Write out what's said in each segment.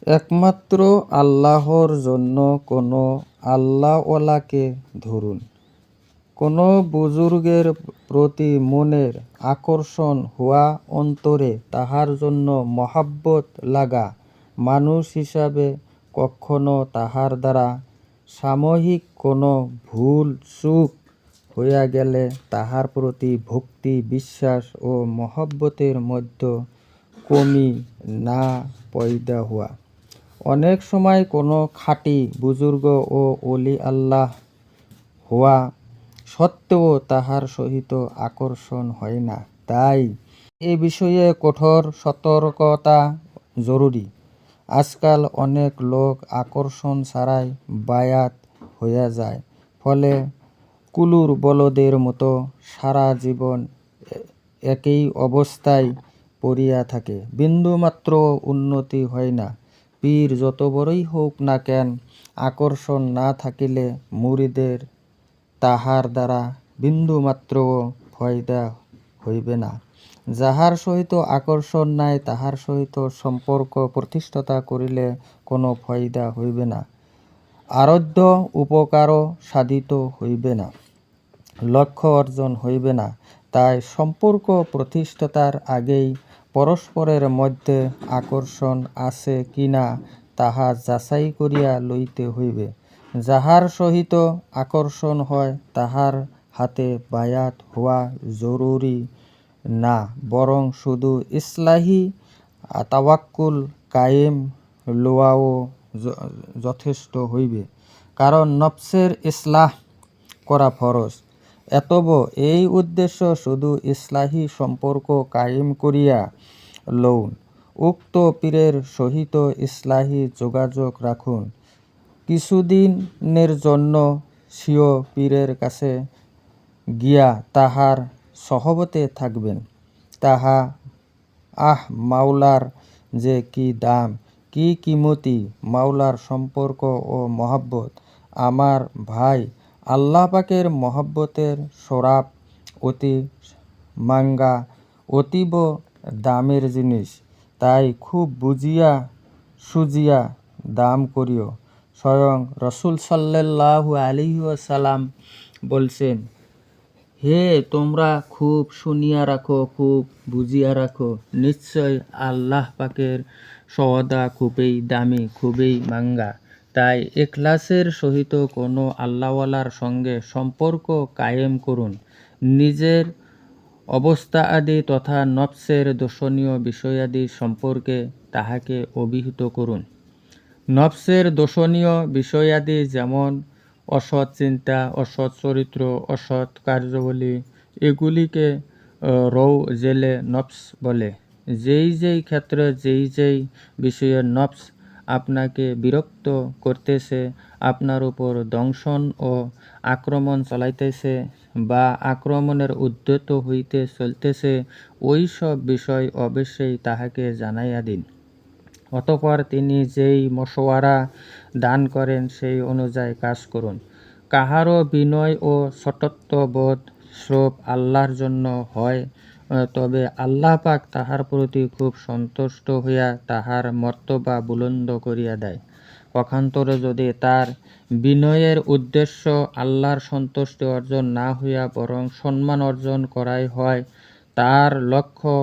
একমাত্র আল্লাহর জন্য কোনো আল্লাহওয়ালাকে ধরুন। কোনো বুজুর্গের প্রতি মনের আকর্ষণ হওয়া, অন্তরে তাহার জন্য মহাব্বত লাগা, মানুষ হিসাবে কখনো তাহার দ্বারা সাময়িক কোনো ভুল চুক হইয়া গেলে তাহার প্রতি ভক্তি, বিশ্বাস ও মহব্বতের মধ্যে কমি না পয়দা হওয়া। অনেক সময় কোনো খাঁটি বুজুর্গ ও অলি আল্লাহ হওয়া সত্ত্বেও তাহার সহিত আকর্ষণ হয় না। তাই এ বিষয়ে কঠোর সতর্কতা জরুরি। আজকাল অনেক লোক আকর্ষণ ছাড়াই বায়াত হইয়া যায়, ফলে কুলুর বলদের মতো সারা জীবন একই অবস্থায় পড়িয়া থাকে, বিন্দুমাত্র উন্নতি হয় না। পীর যত বড়ই হোক না কেন, আকর্ষণ না থাকিলে মুরিদের তাহার দ্বারা বিন্দুমাত্রও ফয়দা হইবে না। যাহার সহিত আকর্ষণ নাই, তাহার সহিত সম্পর্ক প্রতিষ্ঠা করিলে কোনো ফয়দা হইবে না, আরাধ্য উপকারও সাধিত হইবে না, লক্ষ্য অর্জন হইবে না। তাই সম্পর্ক প্রতিষ্ঠার আগেই পরস্পরের মধ্যে আকর্ষণ আছে কিনা তাহা যাচাই করিয়া লইতে হইবে। যাহার সহিত আকর্ষণ হয়, তাহার হাতে বায়াত হওয়া জরুরি না, বরং শুধু ইসলাহি তাওয়াক্কুল কায়েম লওয়াও যথেষ্ট হইবে। কারণ নফসের ইসলাহ করা ফরজ। অতএব এই উদ্দেশ্য শুধু ইসলাহি সম্পর্ক কায়েম করিয়া লউন। উক্ত পীরের সহিত ইসলাহি যোগাযোগ রাখুন। কিছুদিনের জন্য স্বীয় পীরের কাছে গিয়া তাহার সহবতে থাকবেন। তাহা মাওলার যে কি দাম, কি কিমতি! মাওলার সম্পর্ক ও মহব্বত, আমার ভাই, আল্লাহ পাকের মহব্বতের সরাব অতি মাঙ্গা, অতীব দামের জিনিস। তাই খুব বুঝিয়া সুঝিয়া দাম করিও। স্বয়ং রসুল সাল্লাল্লাহু আলাইহি ওয়াসাল্লাম বলছেন, হে তোমরা খুব শুনিয়া রাখো, খুব বুঝিয়া রাখো, নিশ্চয় আল্লাহ পাকের সওদা খুবই দামি, খুবই মাঙ্গা। তাই ইখলাসের সহিত কোনো আল্লাহওয়ালার সঙ্গে সম্পর্ক কায়েম করুন। নিজের অবস্থা আদি তথা নফসের দোষণীয় বিষয়াদি সম্পর্কে তাহাকে অভিহিত করুন। নফসের দোষণীয় বিষয়াদি যেমন অসৎ চিন্তা, অসৎ চরিত্র, অসৎ কার্যাবলী, এগুলিকে রৌজেলে নফস বলে। যেই ক্ষেত্রে যেই বিষয়ে নফস আপনাকে বিরক্ত করতেছে, আপনার উপর দংশন ও আক্রমণ চালাইতেছে বা আক্রমণের উদ্যত হইতে চলতেছে, ওই সব বিষয় অবশ্যই তাহাকে জানাইয়া দিন। অতঃপর তিনি যেই মশওয়ারা দান করেন সেই অনুযায়ী কাজ করুন। কাহারও বিনয় ও ছোটত্ববোধ সব আল্লাহর জন্য হয়, তবে আল্লাহ পাক তাহার প্রতি খুব সন্তুষ্ট হইয়া তাহার মর্তবা বুলন্দ করিয়া দেয়। পক্ষান্তরে যদি তার বিনয়ের উদ্দেশ্য আল্লাহর সন্তুষ্টি অর্জন না হইয়া বরং সম্মান অর্জন করাই হয়, তার লক্ষ্য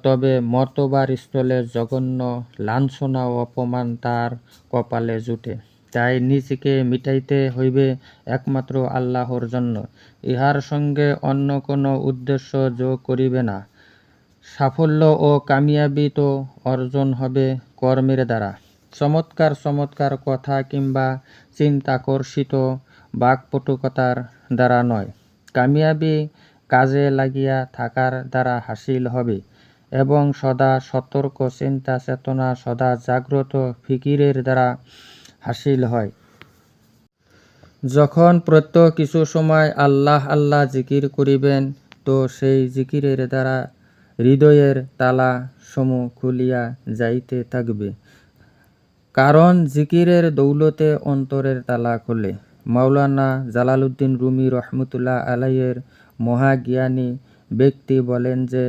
তবে মর্তবার স্থলে জঘন্য লাঞ্ছনা ও অপমান তার কপালে জুটে। তাই নিজেকে মিটাইতে হইবে একমাত্র আল্লাহর জন্য, ইহার সঙ্গে অন্য কোনো উদ্দেশ্য যোগ করিবে না। সাফল্য ও কামিয়াবি তো অর্জন হবে কর্মের দ্বারা, চমৎকার কথা কিংবা চিন্তাকর্ষিত বাক্পটুকতার দ্বারা নয়। কামিয়াবি কাজে লাগিয়া থাকার দ্বারা হাসিল হবে এবং সদা সতর্ক চিন্তা চেতনা, সদা জাগ্রত ফিকিরের দ্বারা হাসিল হয়। যখন প্রত্যহ কিছু সময় আল্লাহ আল্লাহ জিকির করিবেন, তো সেই জিকিরের দ্বারা হৃদয়ের তালা সমূহ খুলিয়া যাইতে থাকবে। কারণ জিকিরের দৌলতে অন্তরের তালা খোলে। মাওলানা জালালউদ্দিন রুমি রহমতুল্লাহ আলাইহির মহাজ্ঞানী ব্যক্তি বলেন যে,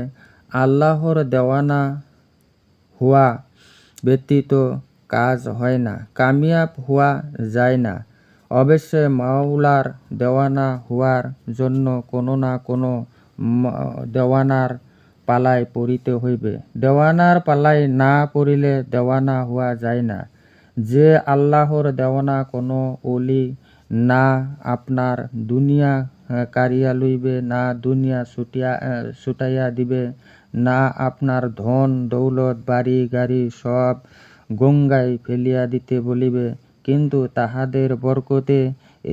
আল্লাহর দেওয়ানা হওয়া ব্যতীত কাজ হয় না, কামিয়াব হওয়া যায় না। অবশ্যই মাওলার দেওয়ানা হওয়ার জন্য কোনো না কোনো দেওয়ানার পালায় পড়িতে হইবে। দেওয়ানার পালায় না পড়িলে দেওয়ানা হওয়া যায় না। যে আল্লাহর দেওয়ানা কোনো ওলি না আপনার দুনিয়া কাড়িয়া লইবে, না দুনিয়া ছুটাইয়া দিবে, না আপনার ধন দৌলত বাড়ি গাড়ি সব গঙ্গায় ফেলিয়া দিতে বলিবে, কিন্তু তাহাদের বরকতে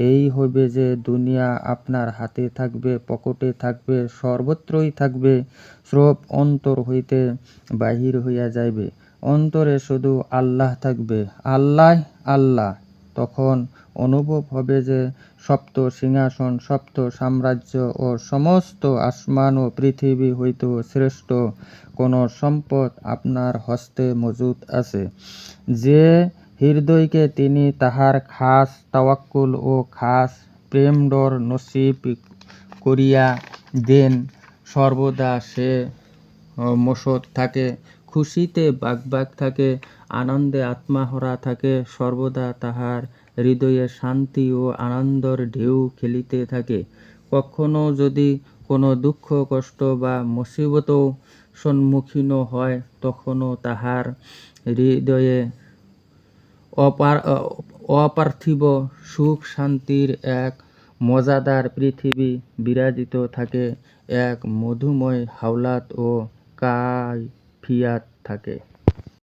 এই হইবে যে দুনিয়া আপনার হাতে থাকবে, পকেটে থাকবে, সর্বত্রই থাকবে, সব অন্তর হইতে বাহির হইয়া যাইবে। অন্তরে শুধু আল্লাহ থাকবে, আল্লাহ আল্লাহ। তখন অনুভব হবে যে সপ্ত সিংহাসন, সপ্ত সাম্রাজ্য ও সমস্ত আসমান ও পৃথিবী হইতেও শ্রেষ্ঠ কোনো সম্পদ আপনার হস্তে মজুদ আছে। যে হৃদয়কে তিনি তাহার খাস তাওয়াক্কুল ও খাস প্রেমডর নসিব করিয়া দেন, সর্বদা সে মসত থাকে, খুশিতে বাগবাগ থাকে, আনন্দে আত্মাহরা থাকে, সর্বদা তাহার হৃদয়ে শান্তি ও আনন্দর ঢেউ খেলিতে থাকে। কখনো যদি কোনো দুঃখ কষ্ট বা মুসিবতও সম্মুখীন হয়, তখনও তাহার হৃদয়ে অপার্থিব সুখ শান্তির এক মজাদার পৃথিবী বিরাজিত থাকে, এক মধুময় হাওলাত ও কায়ফিয়াত থাকে।